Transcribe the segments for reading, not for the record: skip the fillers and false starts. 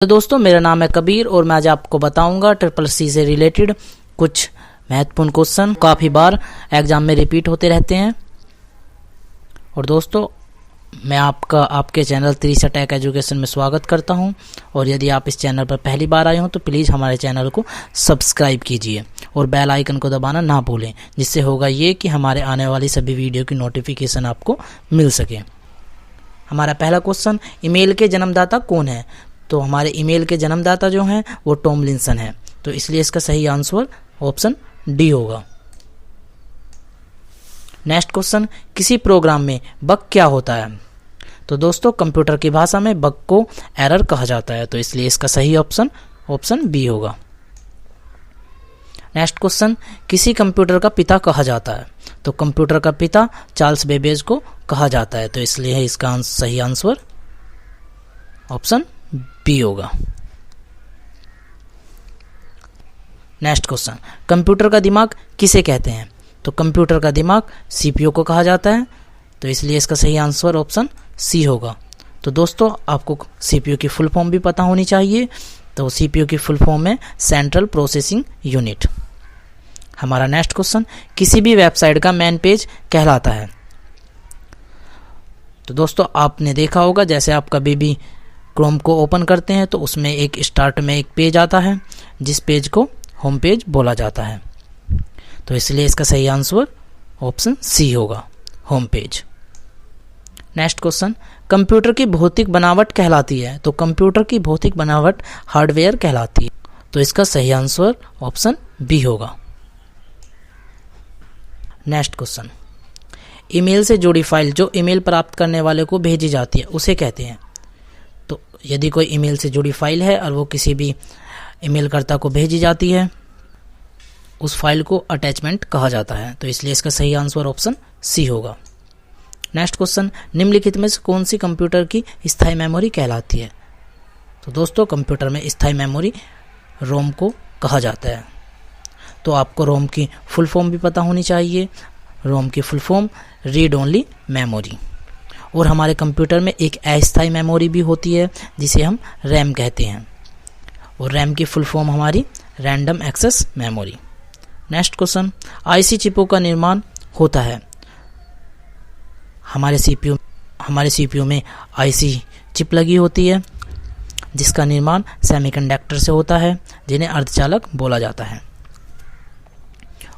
तो दोस्तों मेरा नाम है कबीर और मैं आज आपको बताऊंगा CCC से रिलेटेड कुछ महत्वपूर्ण क्वेश्चन काफ़ी बार एग्जाम में रिपीट होते रहते हैं। और दोस्तों मैं आपके चैनल त्रिशा टेक एजुकेशन में स्वागत करता हूं। और यदि आप इस चैनल पर पहली बार आए हो तो प्लीज़ हमारे चैनल को सब्सक्राइब कीजिए और बेल आइकन को दबाना ना भूलें, जिससे होगा ये कि हमारे आने वाली सभी वीडियो की नोटिफिकेशन आपको मिल सके। हमारा पहला क्वेश्चन, ईमेल के जन्मदाता कौन है? तो हमारे ईमेल के जन्मदाता जो हैं वो टॉमलिंसन है, तो इसलिए इसका सही आंसर ऑप्शन डी होगा। नेक्स्ट क्वेश्चन, किसी प्रोग्राम में बग क्या होता है? तो दोस्तों कंप्यूटर की भाषा में बग को एरर कहा जाता है, तो इसलिए इसका सही ऑप्शन बी होगा। नेक्स्ट क्वेश्चन, किसी कंप्यूटर का पिता कहा जाता है? तो कंप्यूटर का पिता चार्ल्स बेबेज को कहा जाता है, तो इसलिए इसका सही आंसर ऑप्शन बी होगा। नेक्स्ट क्वेश्चन, कंप्यूटर का दिमाग किसे कहते हैं? तो कंप्यूटर का दिमाग सीपीयू को कहा जाता है, तो इसलिए इसका सही आंसर ऑप्शन सी होगा। तो दोस्तों आपको सीपीयू की फुल फॉर्म भी पता होनी चाहिए, तो सीपीयू की फुल फॉर्म है सेंट्रल प्रोसेसिंग यूनिट। हमारा नेक्स्ट क्वेश्चन, किसी भी वेबसाइट का मेन पेज कहलाता है? तो दोस्तों आपने देखा होगा, जैसे आप कभी भी क्रोम को ओपन करते हैं तो उसमें एक स्टार्ट में एक पेज आता है, जिस पेज को होम पेज बोला जाता है, तो इसलिए इसका सही आंसर ऑप्शन सी होगा, home page. Next question, computer की भौतिक बनावट कहलाती है? तो कंप्यूटर की भौतिक बनावट हार्डवेयर कहलाती है, तो इसका सही आंसर ऑप्शन बी होगा। नेक्स्ट क्वेश्चन, ईमेल से जुड़ी फाइल जो ईमेल प्राप्त करने वाले को भेजी जाती है उसे कहते हैं? तो यदि कोई ईमेल से जुड़ी फाइल है और वो किसी भी ईमेलकर्ता को भेजी जाती है, उस फाइल को अटैचमेंट कहा जाता है, तो इसलिए इसका सही आंसर ऑप्शन सी होगा। नेक्स्ट क्वेश्चन, निम्नलिखित में से कौन सी कंप्यूटर की स्थायी मेमोरी कहलाती है? तो दोस्तों कंप्यूटर में स्थायी मेमोरी रोम को कहा जाता है, तो आपको रोम की फुल फॉर्म भी पता होनी चाहिए। रोम की full form read only memory. और हमारे कंप्यूटर में एक अस्थायी मेमोरी भी होती है जिसे हम रैम कहते हैं, और रैम की फुल फॉर्म हमारी random access memory. Next question, IC चिपों का निर्माण होता है? हमारे सीपीयू में आईसी चिप लगी होती है, जिसका निर्माण सेमीकंडक्टर से होता है, जिन्हें अर्धचालक बोला जाता है।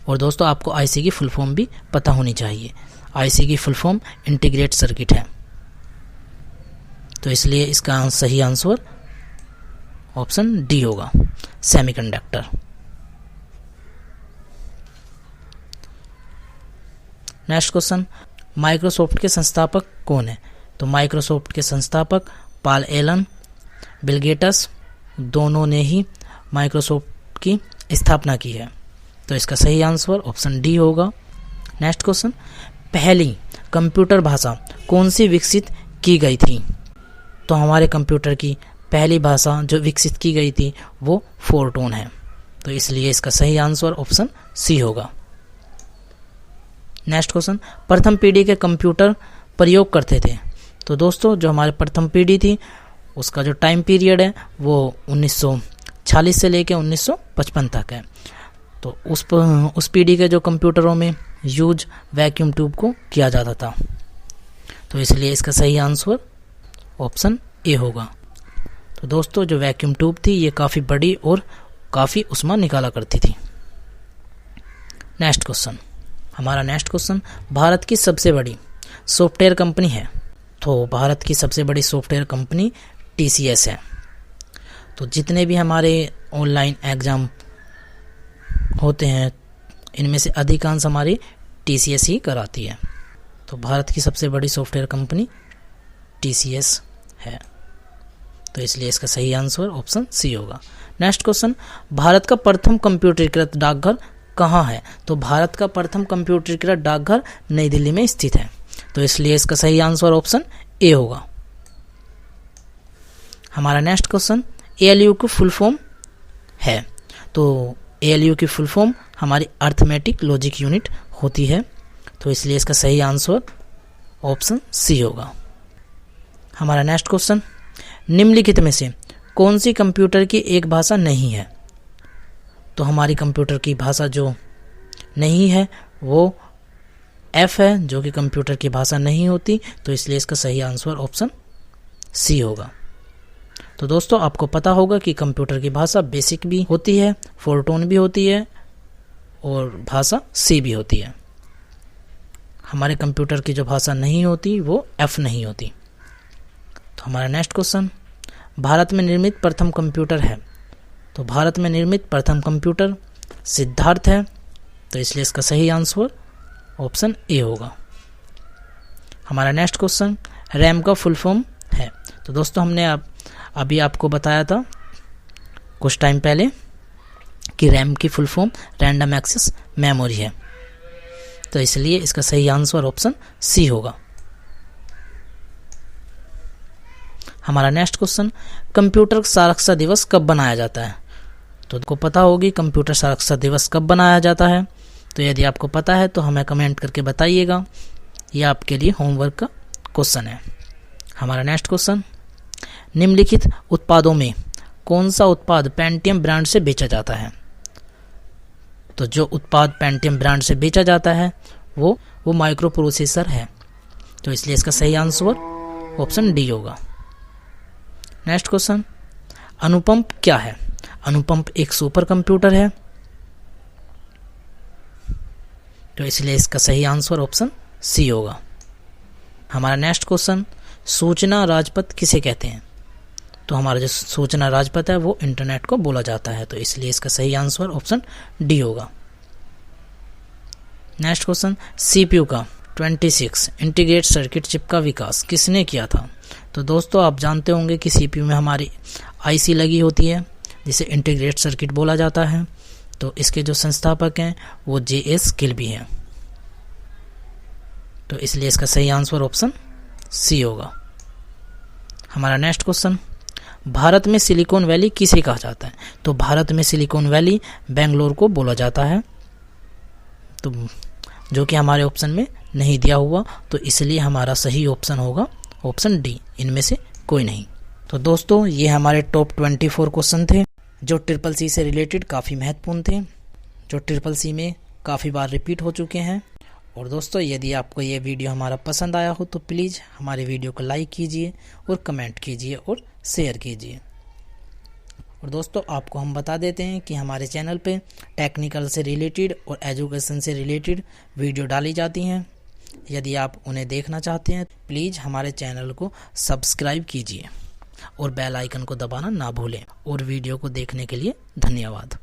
और दोस्तों आपको आईसी की फुल फॉर्म भी पता होनी चाहिए। आईसी की फुल फॉर्म इंटीग्रेटेड सर्किट है, तो इसलिए इसका सही आंसर ऑप्शन डी होगा, सेमीकंडक्टर। नेक्स्ट क्वेश्चन, माइक्रोसॉफ्ट के संस्थापक कौन है? तो माइक्रोसॉफ्ट के संस्थापक पॉल एलन, बिल गेट्स, दोनों ने ही माइक्रोसॉफ्ट की स्थापना की है, तो इसका सही आंसर ऑप्शन डी होगा। नेक्स्ट क्वेश्चन, पहली कंप्यूटर भाषा कौन सी विकसित की गई थी? तो हमारे कंप्यूटर की पहली भाषा जो विकसित की गई थी वो फोरट्रॉन है, तो इसलिए इसका सही आंसर ऑप्शन सी होगा। नेक्स्ट क्वेश्चन, प्रथम पीढ़ी के कंप्यूटर प्रयोग करते थे? तो दोस्तों जो हमारे प्रथम पीढ़ी थी उसका जो टाइम पीरियड है वो 1946 से लेकर 1955 तक है, तो उस पीढ़ी के जो कंप्यूटरों में यूज वैक्यूम ट्यूब को किया जाता था, तो इसलिए इसका सही आंसर ऑप्शन ए होगा। तो दोस्तों जो वैक्यूम ट्यूब थी ये काफ़ी बड़ी और काफ़ी ऊष्मा निकाला करती थी। नेक्स्ट क्वेश्चन, हमारा नेक्स्ट क्वेश्चन, भारत की सबसे बड़ी सॉफ्टवेयर कंपनी है? तो भारत की सबसे बड़ी सॉफ्टवेयर कंपनी TCS है। तो जितने भी हमारे ऑनलाइन एग्ज़ाम होते हैं इनमें से अधिकांश हमारी TCS ही कराती है, तो भारत की सबसे बड़ी सॉफ्टवेयर कंपनी TCS है, तो इसलिए इसका सही आंसर ऑप्शन सी होगा। नेक्स्ट क्वेश्चन, भारत का प्रथम कंप्यूटरीकृत डाकघर कहाँ है? तो भारत का प्रथम कंप्यूटरीकृत डाकघर नई दिल्ली में स्थित है, तो इसलिए इसका सही आंसर ऑप्शन ए होगा। हमारा नेक्स्ट क्वेश्चन, ALU की फुल फॉर्म है? तो ALU की फुल फॉर्म हमारी अर्थमेटिक लॉजिक यूनिट होती है, तो इसलिए इसका सही आंसर ऑप्शन सी होगा। हमारा नेक्स्ट क्वेश्चन, निम्नलिखित में से कौन सी कंप्यूटर की एक भाषा नहीं है? तो हमारी कंप्यूटर की भाषा जो नहीं है वो F है, जो कि कंप्यूटर की भाषा नहीं होती, तो इसलिए इसका सही आंसर ऑप्शन C होगा। तो दोस्तों आपको पता होगा कि कंप्यूटर की भाषा बेसिक भी होती है, फोरटोन भी होती है और भाषा C भी होती है। हमारे कंप्यूटर की जो भाषा नहीं होती वो F नहीं होती। तो हमारा नेक्स्ट क्वेश्चन, भारत में निर्मित प्रथम कंप्यूटर है। तो भारत में निर्मित प्रथम कंप्यूटर सिद्धार्थ है, तो इसलिए इसका सही आंसर ऑप्शन A होगा। हमारा नेक्स्ट क्वेश्चन, रैम का फुल फॉर्म है। तो दोस्तों हमने अभी आपको बताया था कुछ टाइम पहले कि रैम की full form random access memory है, तो इसलिए इसका सही आंसर ऑप्शन C होगा। हमारा नेक्स्ट क्वेश्चन, कंप्यूटर साक्षरता दिवस कब बनाया जाता है? तो आपको पता होगी कंप्यूटर साक्षरता दिवस कब बनाया जाता है। तो यदि आपको पता है तो हमें कमेंट करके बताइएगा, यह आपके लिए होमवर्क का क्वेश्चन है। हमारा नेक्स्ट क्वेश्चन, निम्नलिखित उत्पादों में कौन सा उत्पाद पेंटियम ब्रांड से बेचा जाता है? तो जो उत्पाद पेंटियम ब्रांड से बेचा जाता है वो माइक्रो प्रोसेसर है, तो इसलिए इसका सही आंसर ऑप्शन D होगा। नेक्स्ट क्वेश्चन, अनुपम क्या है? अनुपम एक सुपर कंप्यूटर है, तो इसलिए इसका सही आंसर ऑप्शन C होगा। हमारा नेक्स्ट क्वेश्चन, सूचना राजपथ किसे कहते हैं? तो हमारा जो सूचना राजपथ है वो इंटरनेट को बोला जाता है, तो इसलिए इसका सही आंसर ऑप्शन D होगा। नेक्स्ट क्वेश्चन, CPU का 26 इंटीग्रेटेड सर्किट चिप का विकास किसने किया था? तो दोस्तों आप जानते होंगे कि CPU में हमारी IC लगी होती है जिसे इंटीग्रेटेड सर्किट बोला जाता है, तो इसके जो संस्थापक हैं वो JS किल्बी हैं, तो इसलिए इसका सही आंसर ऑप्शन C होगा। हमारा नेक्स्ट क्वेश्चन, भारत में सिलिकॉन वैली किसे कहा जाता है? तो भारत में सिलिकॉन वैली बेंगलोर को बोला जाता है, तो जो कि हमारे ऑप्शन में नहीं दिया हुआ, तो इसलिए हमारा सही ऑप्शन होगा ऑप्शन D, इनमें से कोई नहीं। तो दोस्तों ये हमारे टॉप 24 क्वेश्चन थे जो CCC से रिलेटेड काफ़ी महत्वपूर्ण थे, जो CCC में काफ़ी बार रिपीट हो चुके हैं। और दोस्तों यदि आपको ये वीडियो हमारा पसंद आया हो तो प्लीज़ हमारे वीडियो को लाइक कीजिए और कमेंट कीजिए और शेयर कीजिए। और दोस्तों आपको हम बता देते हैं कि हमारे चैनल पे टेक्निकल से रिलेटेड और एजुकेशन से रिलेटेड वीडियो डाली जाती हैं। यदि आप उन्हें देखना चाहते हैं प्लीज़ हमारे चैनल को सब्सक्राइब कीजिए और बेल आइकन को दबाना ना भूलें। और वीडियो को देखने के लिए धन्यवाद।